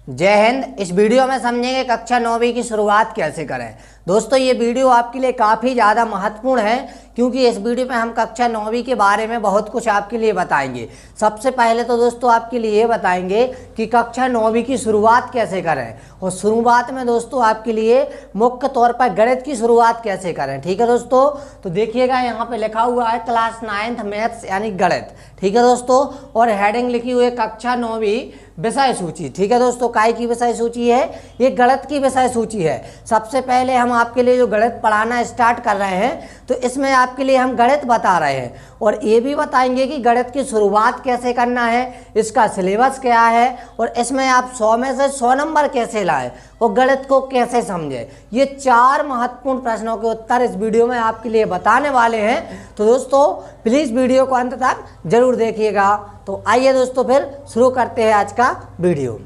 जय हिंद। इस वीडियो में समझेंगे कक्षा 9वीं की शुरुआत कैसे करें। दोस्तों ये वीडियो आपके लिए काफ़ी ज़्यादा महत्वपूर्ण है क्योंकि इस वीडियो में हम कक्षा 9वीं के बारे में बहुत कुछ आपके लिए बताएंगे। सबसे पहले तो दोस्तों आपके लिए ये बताएंगे कि कक्षा 9वीं की शुरुआत कैसे करें और शुरुआत में दोस्तों आपके लिए मुख्य तौर पर गणित की शुरुआत कैसे करें। ठीक है दोस्तों, तो देखिएगा यहाँ पे लिखा हुआ है क्लास 9th मैथ्स यानी गणित। ठीक है दोस्तों, और हेडिंग लिखी हुई है कक्षा 9वीं विषय सूची। ठीक है दोस्तों, काय की विषय सूची है? ये गणित की विषय सूची है। सबसे पहले हम आपके लिए जो गणित पढ़ाना स्टार्ट कर रहे हैं तो इसमें आपके लिए हम गणित बता रहे हैं और ये भी बताएंगे कि गणित की शुरुआत कैसे करना है, इसका सिलेबस क्या है और इसमें आप 100 में से 100 नंबर कैसे लाएं और गणित को कैसे समझें। ये 4 महत्वपूर्ण प्रश्नों के उत्तर इस वीडियो में आपके लिए बताने वाले हैं। तो दोस्तों प्लीज़ वीडियो को अंत तक जरूर देखिएगा। तो आइए दोस्तों फिर शुरू करते हैं आज का वीडियो।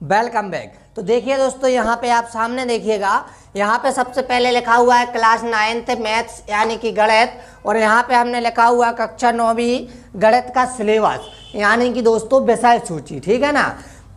Welcome back. तो देखिए दोस्तों यहाँ पे आप सामने देखिएगा, यहाँ पे सबसे पहले लिखा हुआ है क्लास 9th मैथ्स यानी कि गणित और यहाँ पे हमने लिखा हुआ है कक्षा 9वीं गणित का सिलेबस यानी कि दोस्तों विषय सूची। ठीक है ना।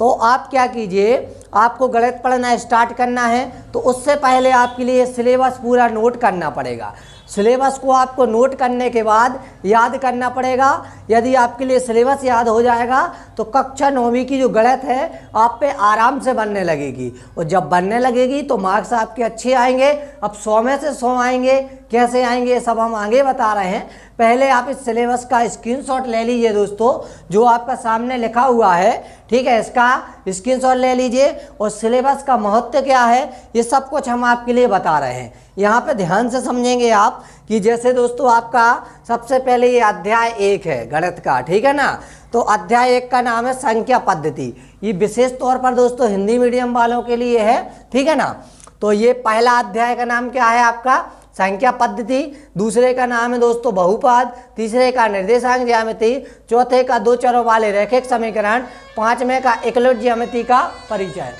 तो आप क्या कीजिए, आपको गणित पढ़ना स्टार्ट करना है तो उससे पहले आपके लिए सिलेबस पूरा नोट करना पड़ेगा। सिलेबस को आपको नोट करने के बाद याद करना पड़ेगा। यदि आपके लिए सिलेबस याद हो जाएगा तो कक्षा 9वीं की जो गणित है आप पे आराम से बनने लगेगी और जब बनने लगेगी तो मार्क्स आपके अच्छे आएंगे। अब 100 में से 100 आएंगे, कैसे आएंगे सब हम आगे बता रहे हैं। पहले आप इस सिलेबस का स्क्रीनशॉट ले लीजिए दोस्तों, जो आपका सामने लिखा हुआ है। ठीक है, इसका स्क्रीनशॉट ले लीजिए और सिलेबस का महत्व क्या है ये सब कुछ हम आपके लिए बता रहे हैं। यहाँ पे ध्यान से समझेंगे आप कि जैसे दोस्तों आपका सबसे पहले ये अध्याय 1 है गणित का। ठीक है ना। तो अध्याय 1 का नाम है संख्या पद्धति। ये विशेष तौर पर दोस्तों हिंदी मीडियम वालों के लिए है। ठीक है ना। तो ये पहला अध्याय का नाम क्या है आपका? संख्या पद्धति। दूसरे का नाम है दोस्तों बहुपद। तीसरे का निर्देशांक ज्यामिति। चौथे का 2 चरों वाले रैखिक समीकरण। 5वें का एकलॉट ज्यामिति का परिचय।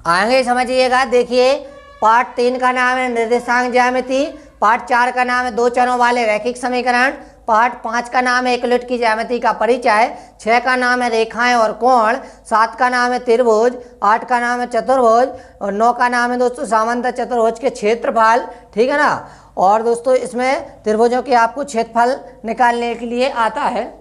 आगे समझिएगा, देखिए पार्ट 3 का नाम है निर्देशांक ज्यामिति। पार्ट 4 का नाम है 2 चरों वाले रैखिक समीकरण। पार्ट 5 का नाम है एकलॉट की ज्यामिति का परिचय। 6 का नाम है रेखाएं और कोण। 7 का नाम है त्रिभुज। 8 का नाम है चतुर्भुज और 9 का नाम है दोस्तों सामान्य चतुर्भुज के क्षेत्रफल। ठीक है ना। और दोस्तों इसमें त्रिभुजों के आपको क्षेत्रफल निकालने के लिए आता है।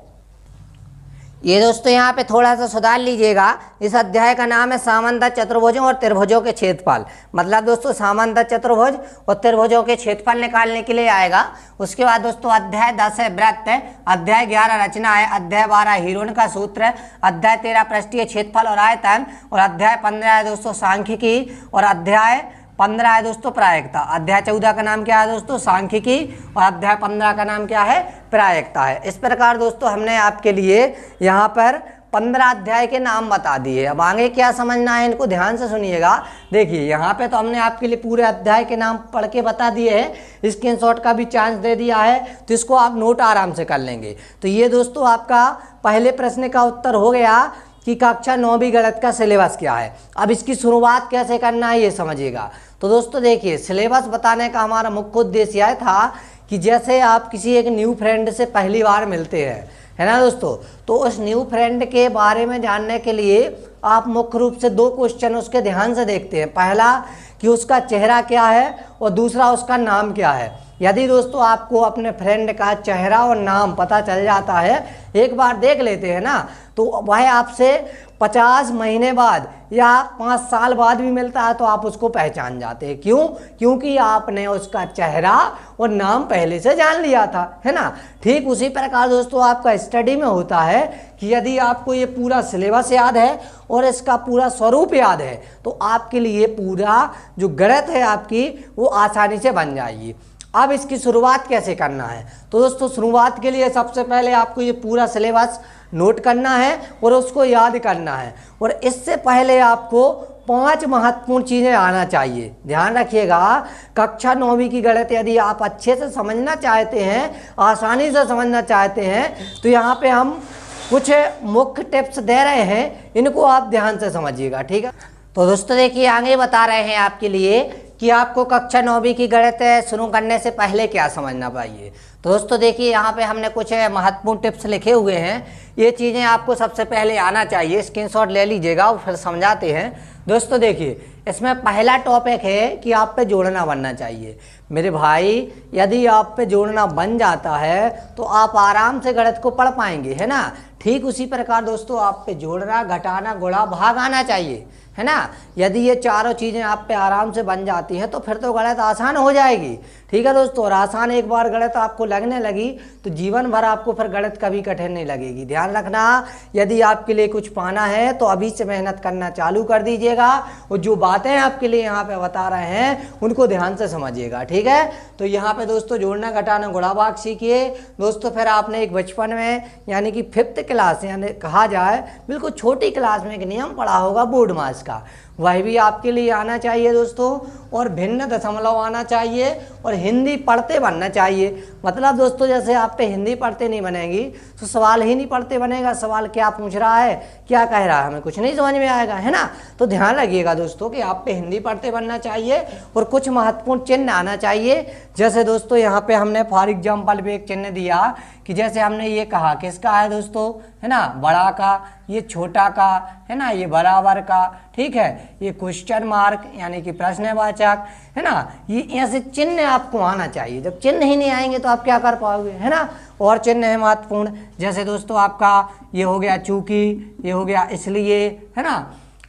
ये दोस्तों यहाँ पे थोड़ा सा सुधार लीजिएगा, इस अध्याय का नाम है सामान्य चतुर्भुजों और त्रिभुजों के क्षेत्रफल। मतलब दोस्तों सामान्य चतुर्भुज और त्रिभुजों के क्षेत्रफल निकालने के लिए आएगा। उसके बाद दोस्तों अध्याय 10 है वृत्त है। अध्याय 11 रचना है। अध्याय 12 हीरोन का सूत्र है। अध्याय 13 पृष्ठीय क्षेत्रफल और आयतन और अध्याय 15 है दोस्तों सांख्यिकी और अध्याय 15 है दोस्तों प्रायिकता। अध्याय 14 का नाम क्या है दोस्तों? सांख्यिकी और अध्याय 15 का नाम क्या है? प्रायिकता है। इस प्रकार दोस्तों हमने आपके लिए यहाँ पर 15 अध्याय के नाम बता दिए। अब आगे क्या समझना है इनको ध्यान से सुनिएगा। देखिए यहाँ पे तो हमने आपके लिए पूरे अध्याय के नाम पढ़ के बता दिए हैं, स्क्रीनशॉट का भी चांस दे दिया है तो इसको आप नोट आराम से कर लेंगे। तो ये दोस्तों आपका पहले प्रश्न का उत्तर हो गया कि कक्षा 9वीं गणित का सिलेबस क्या है। अब इसकी शुरुआत कैसे करना है ये समझिएगा। तो दोस्तों देखिए सिलेबस बताने का हमारा मुख्य उद्देश्य यह था कि जैसे आप किसी एक न्यू फ्रेंड से पहली बार मिलते हैं, है ना दोस्तों, तो उस न्यू फ्रेंड के बारे में जानने के लिए आप मुख्य रूप से 2 क्वेश्चन उसके ध्यान से देखते हैं। पहला कि उसका चेहरा क्या है और दूसरा उसका नाम क्या है। यदि दोस्तों आपको अपने फ्रेंड का चेहरा और नाम पता चल जाता है, एक बार देख लेते हैं ना, तो वह आपसे 50 महीने बाद या 5 साल बाद भी मिलता है तो आप उसको पहचान जाते हैं। क्यों? क्योंकि आपने उसका चेहरा और नाम पहले से जान लिया था, है ना। ठीक उसी प्रकार दोस्तों आपका स्टडी में होता है कि यदि आपको ये पूरा सिलेबस याद है और इसका पूरा स्वरूप याद है तो आपके लिए पूरा जो गणित है आपकी वो आसानी से बन जाएगी। अब इसकी शुरुआत कैसे करना है? तो दोस्तों शुरुआत के लिए सबसे पहले आपको ये पूरा सिलेबस नोट करना है और उसको याद करना है और इससे पहले आपको 5 महत्वपूर्ण चीज़ें आना चाहिए। ध्यान रखिएगा, कक्षा 9वीं की गणित यदि आप अच्छे से समझना चाहते हैं, आसानी से समझना चाहते हैं तो यहाँ पे हम कुछ मुख्य टिप्स दे रहे हैं, इनको आप ध्यान से समझिएगा। ठीक है। तो दोस्तों देखिए आगे बता रहे हैं आपके लिए कि आपको कक्षा 9वीं की गणित शुरू करने से पहले क्या समझना चाहिए। तो दोस्तों देखिए यहाँ पे हमने कुछ महत्वपूर्ण टिप्स लिखे हुए हैं, ये चीज़ें आपको सबसे पहले आना चाहिए, स्क्रीनशॉट ले लीजिएगा और फिर समझाते हैं। दोस्तों देखिए इसमें पहला टॉपिक है कि आप पे जोड़ना बनना चाहिए। मेरे भाई यदि आप पे जोड़ना बन जाता है तो आप आराम से गणित को पढ़ पाएंगे, है ना। ठीक उसी प्रकार दोस्तों आप पे जोड़ना, घटाना, गुणा, भाग आना चाहिए, है ना। यदि ये चारों चीज़ें आप पे आराम से बन जाती हैं तो फिर तो गणित आसान हो जाएगी। ठीक है दोस्तों, और आसान एक बार गणित आपको लगने लगी तो जीवन भर आपको फिर गणित कभी कठिन नहीं लगेगी। ध्यान रखना, यदि आपके लिए कुछ पाना है तो अभी से मेहनत करना चालू कर दीजिएगा और जो बातें आपके लिए यहाँ पे बता रहे हैं उनको ध्यान से समझिएगा। ठीक है, तो यहाँ पे दोस्तों जोड़ना, घटाना, गुणा, भाग सीखिए दोस्तों। फिर आपने एक बचपन में यानी कि 5th क्लास यानी कहा जाए बिल्कुल छोटी क्लास में एक नियम पढ़ा होगा बोर्ड मास का, वह भी आपके लिए आना चाहिए दोस्तों। और भिन्न दशमलव आना चाहिए और हिंदी पढ़ते बनना चाहिए। मतलब दोस्तों जैसे आप पे हिंदी पढ़ते नहीं बनेगी तो सवाल ही नहीं पढ़ते बनेगा। सवाल क्या पूछ रहा है, क्या कह रहा है, हमें कुछ नहीं समझ में आएगा, है ना। तो ध्यान रखिएगा दोस्तों कि आप पे हिंदी पढ़ते बनना चाहिए और कुछ महत्वपूर्ण चिन्ह आना चाहिए। जैसे दोस्तों यहाँ पे हमने फॉर एग्जाम्पल भी एक चिन्ह दिया कि जैसे हमने ये कहा किसका है दोस्तों, है ना, बड़ा का, ये छोटा का, है ना, ये बराबर का, ठीक है, ये क्वेश्चन मार्क यानी कि प्रश्नवाचक, है ना। ये ऐसे चिन्ह आपको आना चाहिए। जब चिन्ह ही नहीं आएंगे तो आप क्या कर पाओगे, है ना। और चिन्ह है महत्वपूर्ण, जैसे दोस्तों आपका ये हो गया चूंकि, ये हो गया इसलिए, है ना।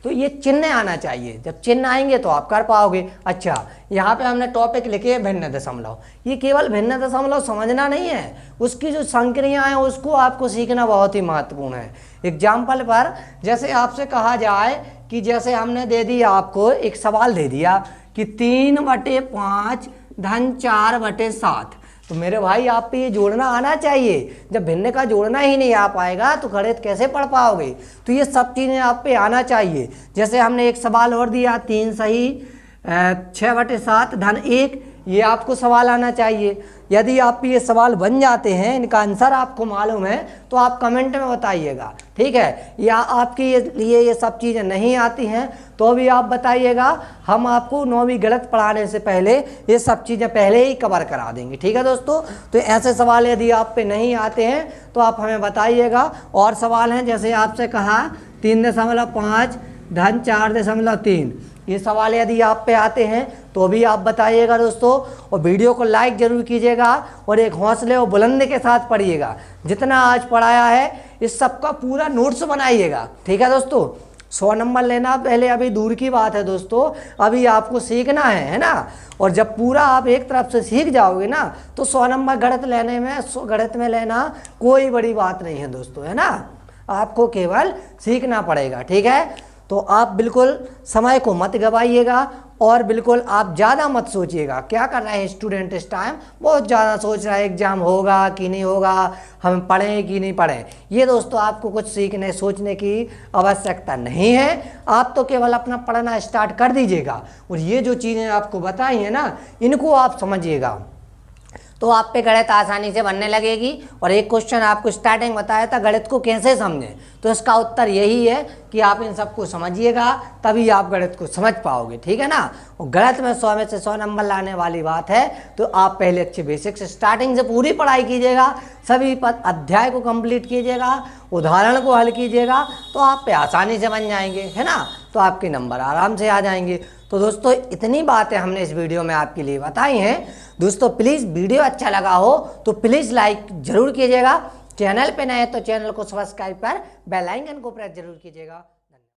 तो ये चिन्ह आना चाहिए, जब चिन्ह आएंगे तो आप कर पाओगे। अच्छा, यहाँ पे हमने टॉपिक लिखे हैं भिन्न दशमलव। ये केवल भिन्न दशमलव समझना नहीं है, उसकी जो संक्रियाएं हैं उसको आपको सीखना बहुत ही महत्वपूर्ण है। एग्जाम्पल पर जैसे आपसे कहा जाए कि जैसे हमने दे दिया आपको एक सवाल दे दिया कि 3/5 धन 4/7, तो मेरे भाई आप पे ये जोड़ना आना चाहिए। जब भिन्न का जोड़ना ही नहीं आ पाएगा तो गणित कैसे पढ़ पाओगे। तो ये सब चीज़ें आप पे आना चाहिए। जैसे हमने एक सवाल और दिया 3 सही 6/7 धन 1, ये आपको सवाल आना चाहिए। यदि आप ये सवाल बन जाते हैं, इनका आंसर आपको मालूम है तो आप कमेंट में बताइएगा, ठीक है। या आपके लिए ये सब चीज़ें नहीं आती हैं तो भी आप बताइएगा, हम आपको 9वीं गणित पढ़ाने से पहले ये सब चीज़ें पहले ही कवर करा देंगे, ठीक है दोस्तों। तो ऐसे सवाल यदि आप पे नहीं आते हैं तो आप हमें बताइएगा। और सवाल हैं जैसे आपसे कहा 3.5 धन 4.3, ये सवाल यदि आप पे आते हैं तो भी आप बताइएगा दोस्तों। और वीडियो को लाइक जरूर कीजिएगा और एक हौसले और बुलंदी के साथ पढ़िएगा। जितना आज पढ़ाया है इस सब का पूरा नोट्स बनाइएगा, ठीक है दोस्तों। 100 नंबर लेना पहले अभी दूर की बात है दोस्तों, अभी आपको सीखना है ना। और जब पूरा आप एक तरफ से सीख जाओगे ना तो 100 नंबर गणित में लेना कोई बड़ी बात नहीं है दोस्तों, है ना। आपको केवल सीखना पड़ेगा, ठीक है। तो आप बिल्कुल समय को मत गवाइएगा और बिल्कुल आप ज़्यादा मत सोचिएगा। क्या कर रहे हैं स्टूडेंट इस टाइम, बहुत ज़्यादा सोच रहा है एग्जाम होगा कि नहीं होगा, हम पढ़ें कि नहीं पढ़ें। ये दोस्तों आपको कुछ सीखने सोचने की आवश्यकता नहीं है। आप तो केवल अपना पढ़ना स्टार्ट कर दीजिएगा और ये जो चीज़ें आपको बताई हैं ना इनको आप समझिएगा तो आप पे गणित आसानी से बनने लगेगी। और एक क्वेश्चन आपको स्टार्टिंग बताया था गणित को कैसे समझें, तो इसका उत्तर यही है कि आप इन सबको समझिएगा तभी आप गणित को समझ पाओगे, ठीक है ना। और गणित में 100 में से 100 नंबर लाने वाली बात है तो आप पहले अच्छे बेसिक से स्टार्टिंग से पूरी पढ़ाई कीजिएगा, सभी अध्याय को कंप्लीट कीजिएगा, उदाहरण को हल कीजिएगा तो आप पे आसानी से बन जाएंगे, है ना। तो आपके नंबर आराम से आ जाएंगे। तो दोस्तों इतनी बातें हमने इस वीडियो में आपके लिए बताई हैं। दोस्तों प्लीज़ वीडियो अच्छा लगा हो तो प्लीज़ लाइक जरूर कीजिएगा। चैनल पे नए हैं तो चैनल को सब्सक्राइब कर बेल आइकन को प्रेस जरूर कीजिएगा।